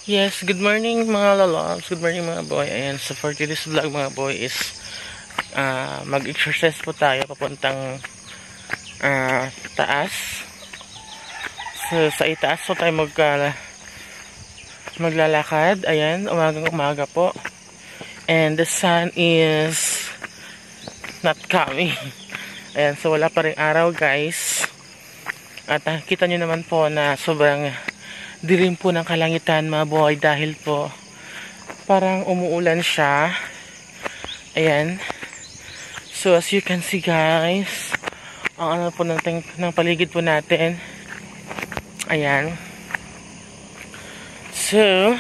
Yes, good morning mga lalabs, good morning mga boy. Ayan, so for today's vlog mga boy is mag-exercise po tayo papuntang taas. So sa itaas po tayo maglalakad. Ayan, umaga po. And the sun is not coming. Ayan, so wala pa ring araw guys. At kita nyo naman po na sobrang dilim po ng kalangitan mga boy dahil po parang umuulan siya. Ayan. So as you can see guys, ang ano po ng paligid po natin. Ayan. So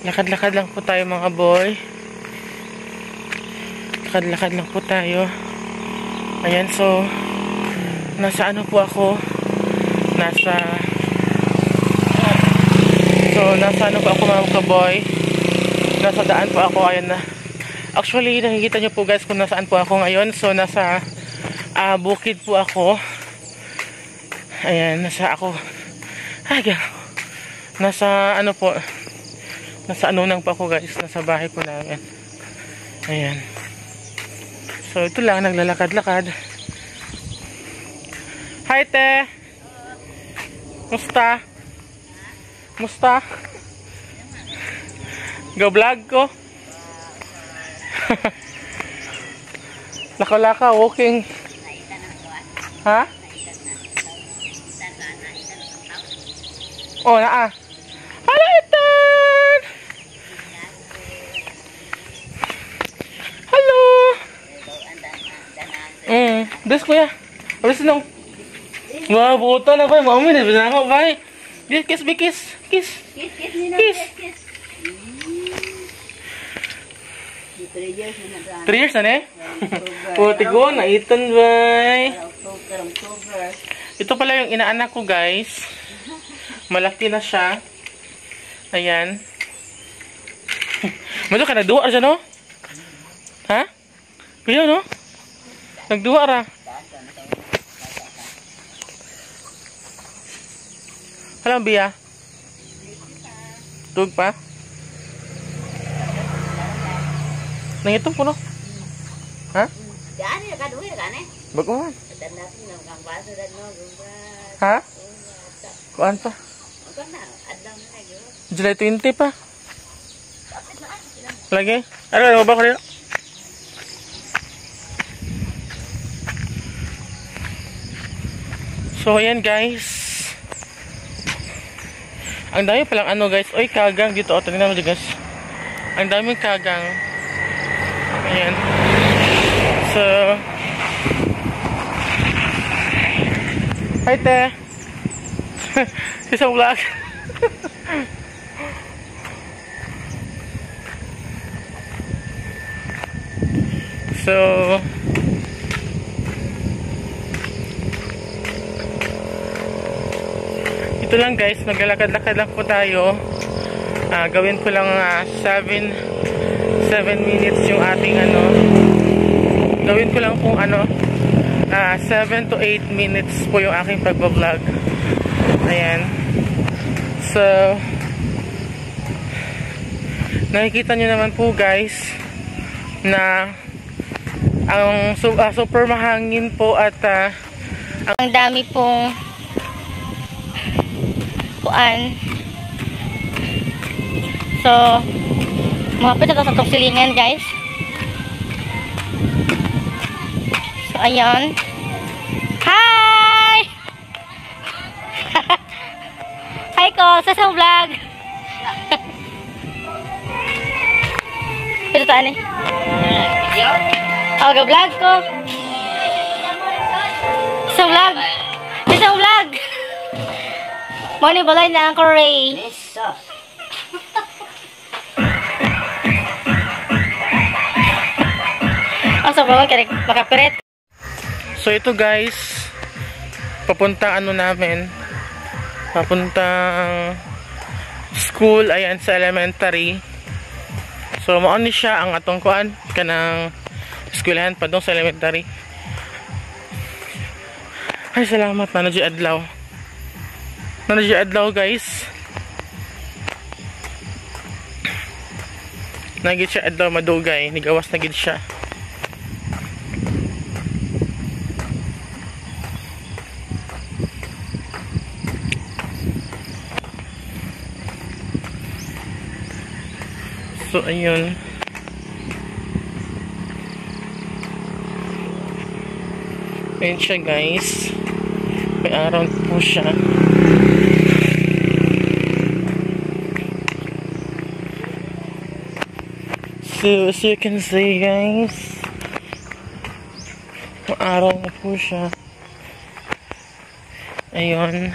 lakad-lakad lang po tayo mga boy. Lakad-lakad lang po tayo. Ayan, so nasa ano po ako, nasa ano po ako mga kaboy, nasa daan po ako. Ayan na, actually nakikita nyo po guys kung nasaan po ako ngayon. So nasa bukid po ako. Ayan, nasa ano po, nasa anunang po ako guys, nasa bahay po namin. Ayan, so ito lang, naglalakad-lakad. Hi, te. Musta? Musta? Ga-vlog ko? Laka-laka, walking. Ha? Oh, naa. Hello, Ethan! Hello! Des kuya. Alis nung. Wah, buta na ba? Mami na bisa ako ba? Kiss, kiss. Kiss. Kiss. 3 years na eh? Oh, tigo na iton ba? Ito pala yung inaanak ko, guys. Malaki na siya. Ayan. Mado ka nagduwa ra siya, no? Ha? Kuya, no? Nagduwa ra. Alam biya? Tug pa? Nangitong po no? Ha? Baguhan. Ha? Kuan pa? July 20 pa? Lagi? Ano ba ko rin? So ayan guys, ang dami palang ano guys. Oy, kagang dito. O, tingnan mo dito guys. Ang daming kagang. Ayan. So, hi te. Isang vlog. So, ito lang guys, maglalakad-lakad lang po tayo. Gawin ko lang 7 minutes yung ating ano. Gawin ko lang kung ano 7 to 8 minutes po yung aking pagbablog. Ayan. So nakikita nyo naman po guys na ang super mahangin po at ang dami pong kuan. So mapit ito sa tuksilingan guys. So ayan. Hi! Hi ko sa isang vlog. Ito taan eh. Oh, vlog ko. Isang vlog. Isang vlog. Morning balay na Uncle Ray. Ang sobrang makapirit. So ito guys, papuntang ano namin, papuntang school. Ayan, sa elementary. So maon ni siya ang atong kuan kanang eskwelahan pa dong sa elementary. Ay salamat na adlaw. na siya adlaw guys. Nagit siya adlaw madugay, nigawas na gid siya. So ayun. Ayun siya guys. May araw po siya. So as you can see guys, may araw na po siya. Ayun.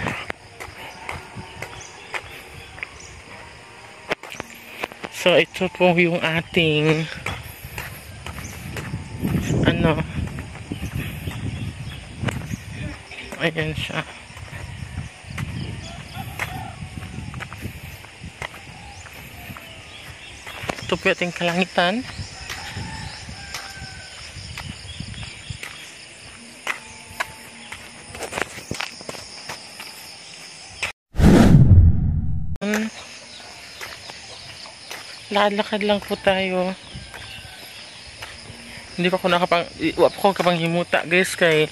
So ito po yung ating ayan siya. Ito po yung ating kalangitan. Lakad-lakad lang po tayo. Hindi pa ako kapanghimuta guys kay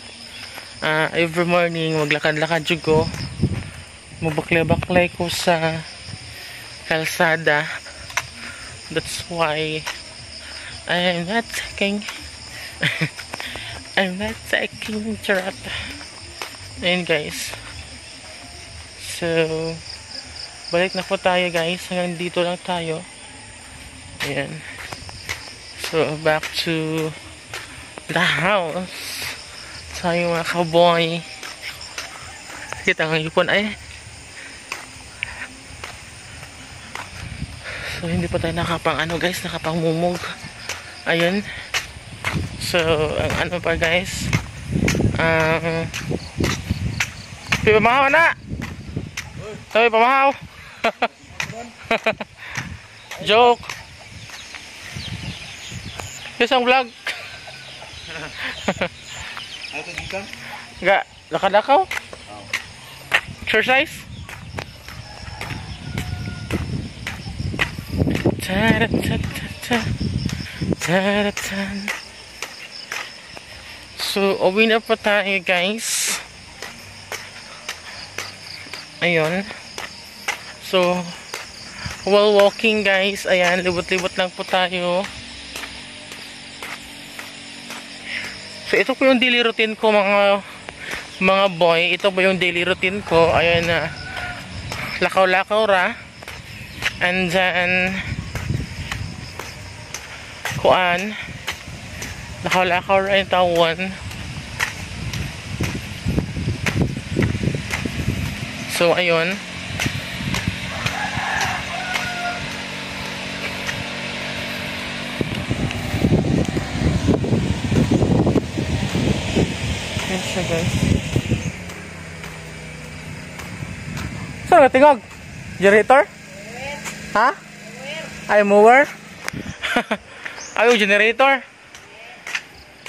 every morning maglakad-lakad jud ko. Mubaklay-baklay ko sa kalsada. That's why I'm not taking charot. Ayun guys. So balik na po tayo guys. Hanggang dito lang tayo. Ayan. So, back to the house. Tayo mga cowboy. Kita ng ipon ay. So, hindi pa tayo guys, nakapangmumog. Ayun. So, ang pa guys. Pamahaw na! Sabi, pamahaw! Joke! Isang vlog. Ano dito? Enggak, lakad-lakaw. Exercise. So, uwi na po tayo guys. Ayun. So, while walking guys, ayan, libot-libot lang po tayo. So ito po yung daily routine ko mga boy. Ito po yung daily routine ko. Ayun na lakaw-lakaw ra. And then kuan. Lakaw-lakaw ra yung tawon. So ayun. Siya guys. Saan ka tingog? Generator? Ha? Ay, mower? Ay, generator?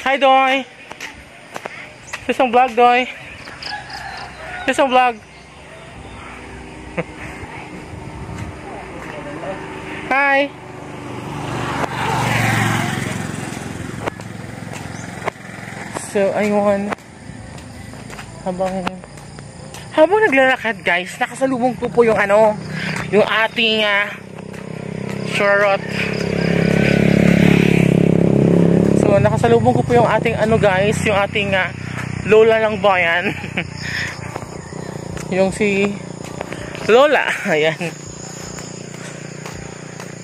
Hi, Doy! Isang vlog, Doy! Isang vlog! Hi! So, ayun. Habang naglalakad guys, nakasalubong ko po yung yung ating charot. So nakasalubong ko po yung ating guys, yung ating lola ng bayan. Yung si Lola, ayan.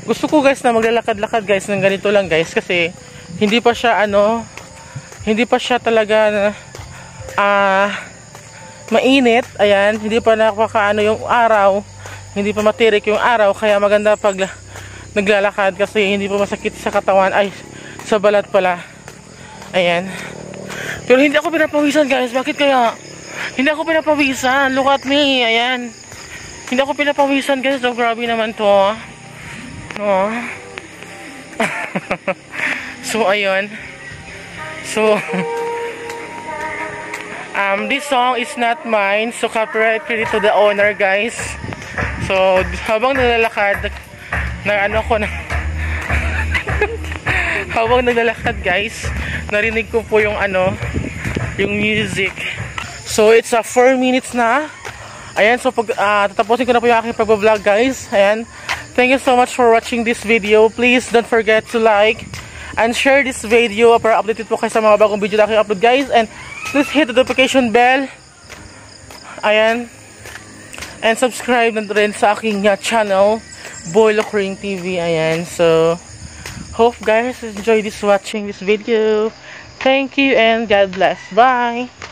Gusto ko guys na maglalakad-lakad guys ng ganito lang guys kasi hindi pa siya talaga mainit, ayan, hindi pa nakakaano yung araw, hindi pa matirik yung araw, kaya maganda pag naglalakad kasi hindi pa masakit sa katawan, ay sa balat pala, ayan. Pero hindi ako pinapawisan guys, bakit kaya? Hindi ako pinapawisan, look at me, ayan. Hindi ako pinapawisan guys, so grabe naman to. Oh. So ayun. So This song is not mine, so copyright credit to the owner, guys. So, habang naglalakad, habang naglalakad, guys, narinig ko po yung yung music. So, it's 4 minutes na. Ayan, so tatapusin ko na po yung aking pag-vlog, guys. Ayan. Thank you so much for watching this video. Please don't forget to like and share this video para updated po kayo sa mga bagong video na aking upload, guys. And please hit the notification bell. Ayan. And subscribe na rin sa aking channel, Boy Lokring TV. Ayan. So, hope guys enjoy watching this video. Thank you and God bless. Bye!